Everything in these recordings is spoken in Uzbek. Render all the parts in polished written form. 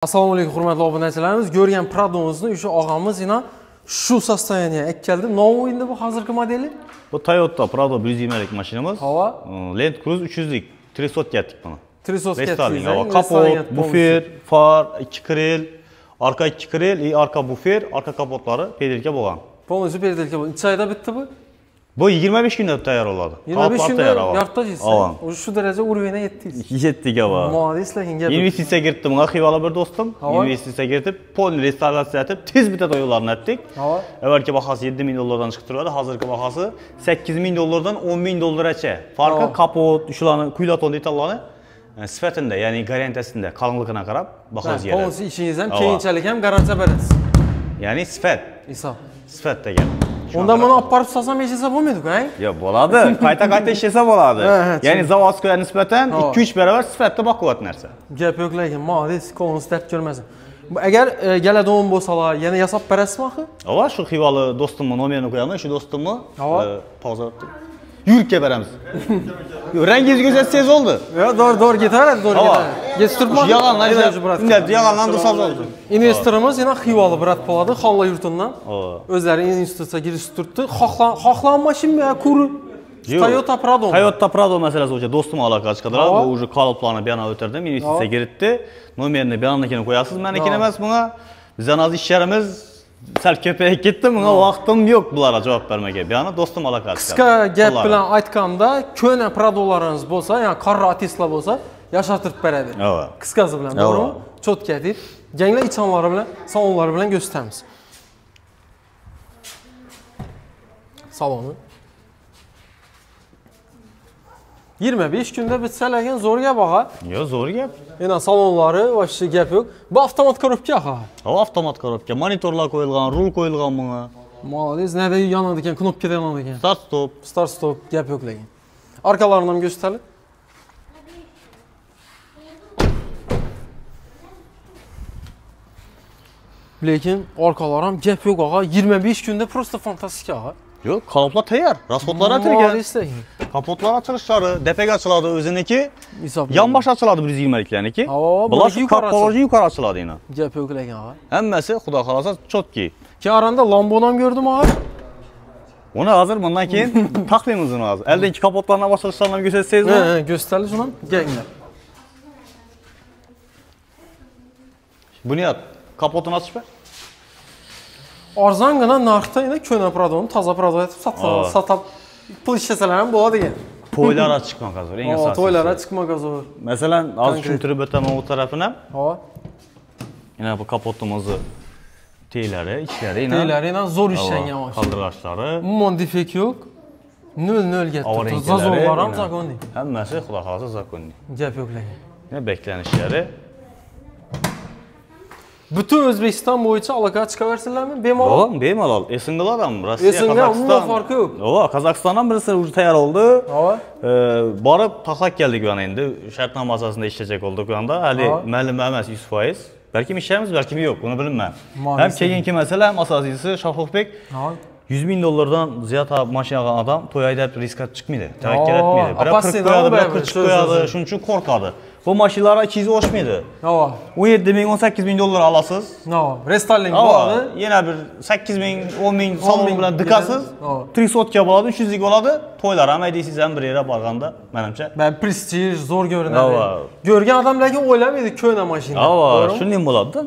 Assalomu alaykum hurmatli obunachilarimiz. Ko'rgan Prado'mizni o'sha og'amiz yana shu sostoyaniga keldi. Novoy endi bu hozirgi modeli. Bu Toyota Prado 120 lik mashinamiz. Hava. Land Cruise 300 lik. 300 ketdik buni. 300 ketdik. Kapot, bufer, far, 2 kril, arka 2 kril, arka bufer, arka kapotlari pedelka bo'lgan. Polnosu pedelka bo'lgan. 3 oyda bitti bu. Bu 25 kunda tayyor bo'ladi. 25 kunda yartdasiz. Shu daraja urovina yetdingiz. Yetdik ava. Muadislarga gap. Investitsiya kiritdim, xiyoli bir do'stim. Investitsiya kiritib, pol restavratsiya etib, tez bitta yo'llarni etdik. Avvalgi bahasi 7 ming dollardan chiqib turadi, hozirgi bahasi 8 ming dollardan 10 ming dollargacha. Farqi kapot, shularni kuylaton detallarni sifatida, ya'ni garantiyasida, qalinligina qarab baho o'zgaradi. Polisi ishingiz ham keyinchalik ham garantiya berasiz. Ya'ni sifat. Hisob. Sifat degan. Unda buni olib borib salsam yashasa bo'lmaydi-ku, ha? Yo'q, bo'ladi. Qayta ishasa bo'ladi. Ya'ni zavodga nisbatan 2-3 barobar sifatda baquvvat narsa. Gap yo'q, lekin modis qo'lni deb ko'rmasin. Agar galadon bo'lsalar, yana yasab berasizmi axir? Ava, shu xivoli do'stimning nomerini qo'yaman, shu do'stimni pauza yuribga beramiz. Rangingiz ko'rsatsangiz oldi. Yo'q, doğru ketaveradi, doğru ketaveradi. Yetib turibman. Yag'anlarni sozoldi. Investorimiz yana xivoli brat bo'ladi, Xonlar yurtidan. O'zlari institutsiyaga kirishib turibdi. Xohlanmashinmi, kuri? Toyota Prado. Toyota Prado masalasi bo'yicha do'stim aloqa chiqadilar. Bu уже qalblarni buyana o'tirdim, investitsiya kiritdi. Nomerini buyonikini qo'yasiz, menikini emas bunga. Bizdan hozir ishlarimiz sal ko'payib ketdi, bunga vaqtim yo'q bularga javob bermaga. Buyana do'stim aloqa chiqadi. Qisqa gap bilan aytganda, ko'na Pradolaringiz bo'lsa, ya'ni Carrera Tesla bo'lsa, yashatib beradi. Qisqasi bilan, to'g'rimi? Cho'tka deb, yanglar ichonlari bilan, salonlari bilan ko'rsatamiz. Saloni 25 kunda bitsa lekin zo'r gap og'a. Yo'q, zo'r gap. Yana salonlari va shu gap yo'q. Bu avtomat korobka ha. Avtomat korobka, monitorlar qo'yilgan, rul qo'yilgan bunga. Молодец, nada yonadi ekan, knopkada yonadi ekan. Start stop. Start stop gap yo'q lekin. Orqalarini ham ko'rsatadi. Lekin orqalar ham gap yo'q og'a. 25 kunda просто fantastik og'a. Yo'q, qalblar tayyor. Rasxodlar atilgan. Kapotlar açılışları, depeg açıladı özüneki. Yanbaş açıladı 120 liklarniki. Bular şu kapotlar yukarı açıladı yine. Gap yo'q lekin og'a. Hammasi xudo xolasa chotki. Ki aranda Lamboni ham gördüm og'a. Uni hozir bundan keyin taqlaymiz uni hozir. Eldagi kapotlarni ochilishlarni ham ko'rsatsangizmi? Ha, ko'rsatadi shuni. Ganglar. Bunyod, kapotini ochib ber. Arzongina narxda yana ko'na Pradoni, toza Prado etib satab pul ishlasalar ham bo'ladi degan. To'ylarga chiqmoq hozir, eng asosiysi. To'ylarga chiqmoq hozir. Masalan, hozir tushuntirib o'taman u tarafini. Ha. Yana bu kapotimizni teylari, ichlari, yana zo'r ishlangan mashina. Qaldirg'ochlari. Umuman defekt yo'q. 0 ga turibdi. Zazonlar ham zakonni. Hammasi xudo xolasa zakonni. Gap yo'q lekin. Ne beklanishlari. Bütün O'zbekiston bo'yicha aloqa chiqaversinlarmi? Bemalol. Yo'q, bemalol. Esinglar ham Rossiya, Qozog'iston farqi yo'q. Yo'q, Qozog'istondan birisi уже tayyor oldi. Borib taxlab keldik yana endi. Shartnoma asosida ishlashak oldik yanda. Hali ma'lum emas 100%. Balki ishlaymiz, balki yo'q, buni bilmayman. Ham keyingi masala ham asosiysi Shohruxbek 100 ming dollardan ziyod mashina olgan odam to'y haydab riskka chiqmaydi. Tavakkal etmaydi. Bir 40 qo'yadi, bir 40 qo'yadi, shuning uchun qo'rqadi. Bu mashinalar 200 oshmaydi. 17 ming, 18 ming dollar olasiz. Restoring bo'ladi. Yana bir 8 ming, 10 ming salon bilan dikasiz. 300 ga bo'ladi, 300 ga bo'ladi. To'ylar ham aytasiz ham bir yere borganda, menimcha. Ben prestij zo'r ko'rinadi. Ko'rgan odam lekin o'ylamaydi ko'na mashina. Shunday bo'ladi.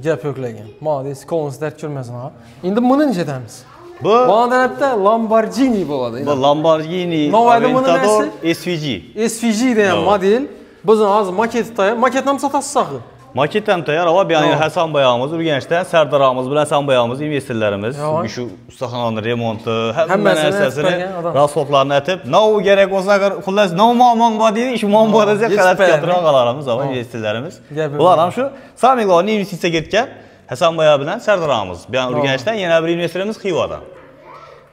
Gap yo'q lekin. Modis, qo'lni dard ko'rmasin ha. Endi buni nechadanmiz? Bu tarafda Lamborghini bo'ladi. Bu Lamborghini Aventador SVG. SVG degan model. Bizning hozir maket tayyor. Maket ham sotasiz axir. Maket ham tayyor, va bu yerda Hasan bayog'imiz, Urganchda Sardor og'amiz bilan Hasan bayog'imiz investorlarimiz, shu ustaxonaning remonti, hamma narsasini, rasxodlarni aytib, "Nov kerak bo'lsa, agar xullas nov muammo bor deydi, shu muammolarga qarab keltirib olganlarimiz, va investorlarimiz. Bular ham shu Samig'larni investitsiyaga ketgan Hasan bayoq bilan Sardor og'amiz. Bu yerda Urganchdan yana bir investorimiz Xivodan.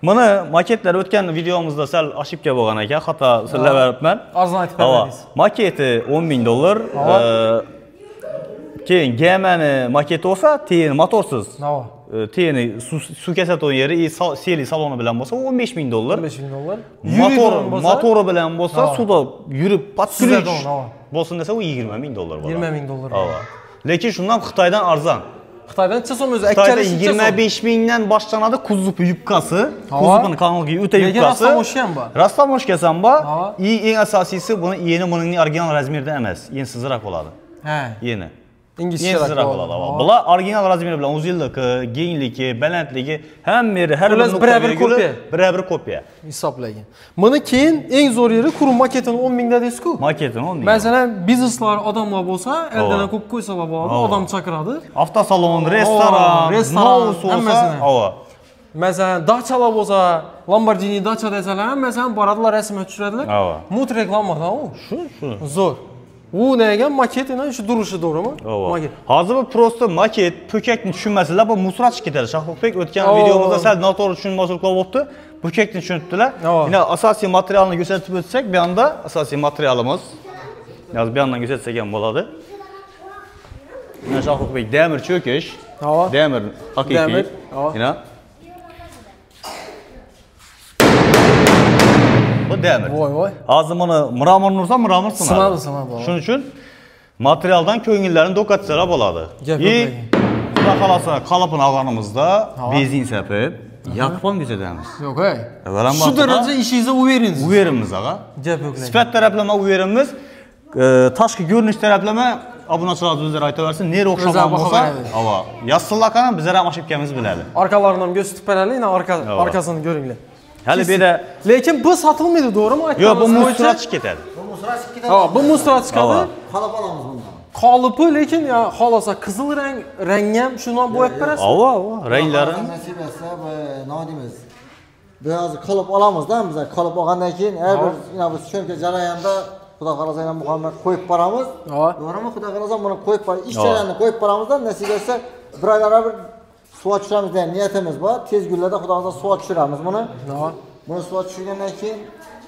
Mana maketlar o'tgan videomizda sal ошибка bo'lgan ekan, xato sizlar beribman. Arzon aytib berdingiz. Maketi 10 ming dollar. Keyin Gemani maketi olsa, teyini motorsiz. Teyini suv kesadigan yeri, seli saloni bilan bo'lsa 15 ming dollar. 15 ming dollar. Motori bilan bo'lsa, suvda yurib patkurish bo'lsin desa, u 20 ming dollar bo'ladi. 20 ming dollar. Lekin şundan Xitaydan arzan. Xitaydan çıxsam özü Xitayda 25.000-dən başlanadı kuzup yubkası. Kuzupun kanallığı öte yubkası. Lekin rastamoşken var. Rastamoşkesan var. En asasisi bunun yeni orijinal razmerdə emas. Yeni sızıraq oladı. Hə. Yeni. İngilizcə sızıraq oladı. Bunlar orijinal razmeri bilan uzunluğu, genişliği, balandligi həmmiri hər bir kopya. Hesablayın. Bunu keyin eng zo'r yeri qurum maketini 10.000 deysiz-ku. Maketini 10.000. Masalan, bizneslar odamlar bo'lsa, eldan qo'yib qo'ysalar bo'ladi, odam chaqiradi. Avtosalon, restoran, novusu olsa, Masalan, dachalar bo'lsa, Lamborghini dacha desalar, masalan, boradilar, rasmga tushiradilar. Mut reklamada u. Shu. Zo'r. Bu nega maketinin şu duruşu doğru mu? Maket. Hazır bu prosto maket, pökekni tushunmasizlar, bu musrat chiqib ketadi. Shahruxbek o'tgan videomizda sal noto'g'ri tushunmovchiliklar bo'libdi. Pökekni tushunibdilar. Yine asosiy materialni ko'rsatib o'tsak, bu yerda asosiy materialimiz yozib bu yerdan ko'rsatsak ham bo'ladi. Yine Shahruxbek demir cho'kish, demir haqiqiy. Yine bu demir. Voy. Hazır bunu mramor nursa mramor sınadı. Sınadı. Şunun için materialdan köngüllerin dokatsara boladı. Xuda xalasa kalıpın ağanımızda bezin sepib, yakıpan güzədəmiz. Yok hey. Şu derece işinize uveriniz. Uverimiz ağa. Sifət tərəfləmə uverimiz, taşqı görünüş tərəfləmə abunaçılar özləri ayta versin. Neri oxşaman olsa, yazsınlar bizə rəmaşıbkəmiz biləli. Arkalarından göz tüpərəli, yine arkasını görünlər. Hələ bir də... Lekin bu satılmıydı, doğru mu? Yox, bu mustra çıxetədir. Bu mustra çıxadı. Kalıp alamız bundan. Kalıpı lekin ya halasa kızıl rengem şundan boyab berəsiz. Renklərin. Nasip etse ne diyemiz? Biraz kalıp alamız da bize. Kalıp algandan keyin her bir yine bu çönke jarayanda Xuda xalasa ile Muhammed koyup paramız. Doğru mu? Xuda xalasa bunu koyup paramız. İşçilerini koyup paramızdan nasip etse bir aylara bir suya düşüremiz diye niyetimiz var. Tez günlerde Xuda xalasa suya düşüremiz bunu. Bunu suya düşürgenden keyin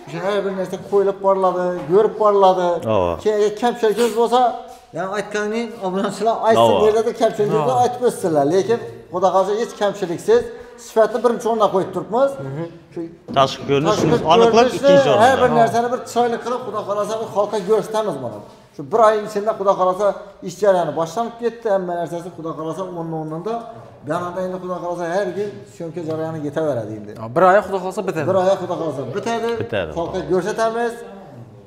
her bir nerse koyulup parladı, görüp parladı. Ki kemşer göz olsa yani aytkanın abunatçılar aytsın yerdə də kemşer gözlə aytıb ötsünlər. Lekin Xuda xalasa heç kemşeriksiz sifətli birinci onda qoyub durubmuz. Taşqı görünüşümüz anıqlıq ikinci onda. Hər bir nərsəni bir çaylı qılıb Xuda xalasa xalqa göstərmiz bunu. Şu bir ayın içində Xuda xalasa iş cərəyanı başlanıb getdi. Həmmə nərsəsi Xuda xalasa ondan da bir anda indi Xuda xalasa hər gün şönke cərəyanı getə verədi indi. Bir aya Xuda xalasa bitədi. Bir aya Xuda xalasa bitədi. Xalqa göstərmiz.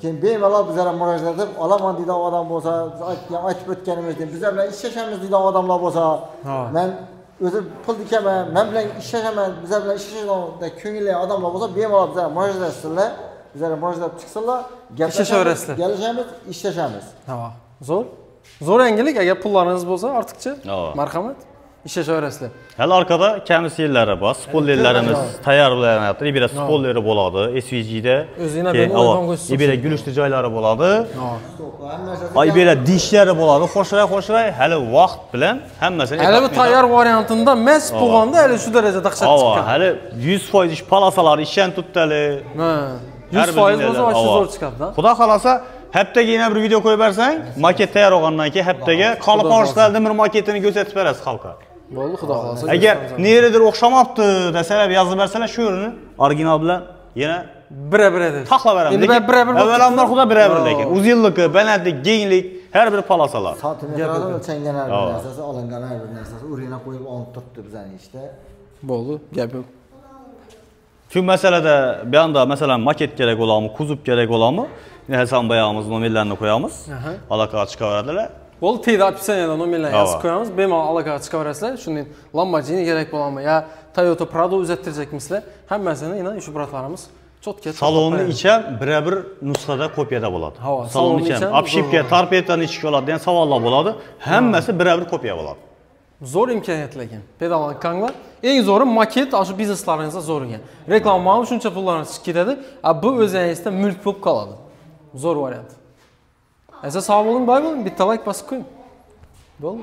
Kim beymala bizlərə müraciət edib, alaman deyilən adam olsa, aytıb ötkənimizdir, bizlər bilən işləşəmiz deyilən adamlar olsa, mən özü pul dikəməm, mən bilən işləşəməm, bizlər bilən işləşəməm, köngülləyən adamlar olsa, beymala bizlərə müraciət etsinlər, bizlərə müraciət edib çıxsınlar, gəlişəmiz, işləşəmiz. Zor engelik, əgər pullarınız olsa artıqca, mərxəmət. İşləşə öyrəsilər. Hələ arkada kəmis yerləri var, spoilerlərimiz tayar olaraqdır. Bir də spoileri boladı, SVG-də. Özünə belə uyğun qoysun. Belə gülüşdürücüləri boladı. Ay belə dişləri boladı, xoşray. Hələ vaxt bilən həmməsini... Hələ bu tayar variantında məhz boğanda hələ şu dərəcə daxşat çıxır. Hələ 100% iş palasaları işən tutdu hələ. 100% olsa aşı zor çıxar da. Xuda xalasa həftəgə yenə bir video koyub versən, maket tayar olğandan ki, həftəgə qalıb arşlardan bir maketini göstərib verəs xalqa. Bollu Xuda xalasa. Əgər neredir oxşamabdı desələr, yazıb versələr şu ürünü, orijinal bilən yenə birə-bir edir. Taxla verəm. İndi birə-bir. Əvvəlanlar Xuda birə-bir lekin. Uzunluq, bələdlik, genişlik, hər bir palasalar. Santimetrada ölçəngən hər bir nərsəsi, alınğan hər bir nərsəsi, uriyana qoyub onu tutdu bizəni işte. Bollu, gəb yox. Çünki məsələdə bir anda məsələn maket gərək olamı, kuzub gərək olamı, Həsən bayağımız nömerlərini qoyamız, alaqağa çıqa verədilər. Bolu teydə apisiyada nömerlərini yazıb qoyamız, benim alaqağa çıqa verəsilər, şunun Lamborghini gərək olamı, ya Toyota Prado üzətdirəcəkmişlər, həmməsini ilə iş bıraklarımız çok get. Salonunu içəm, birə-bir nüsxədə kopiyada boladı. Salonunu içəm, apşipkə, tarpetdən içki oladı, yəni savallar boladı, həmməsi birə-bir kopiya boladı. Zor imkaniyyət lekin, pedalan kanqlar. En zoru maket, aşı bizneslarınızda zor yəni. Reklammanın şunca pullarınız gedədir, bu özəyinizdə mülk pop qaladı. Zor variant. Əsas sağ olun, bay olun, bir like basıb koyun. Olur.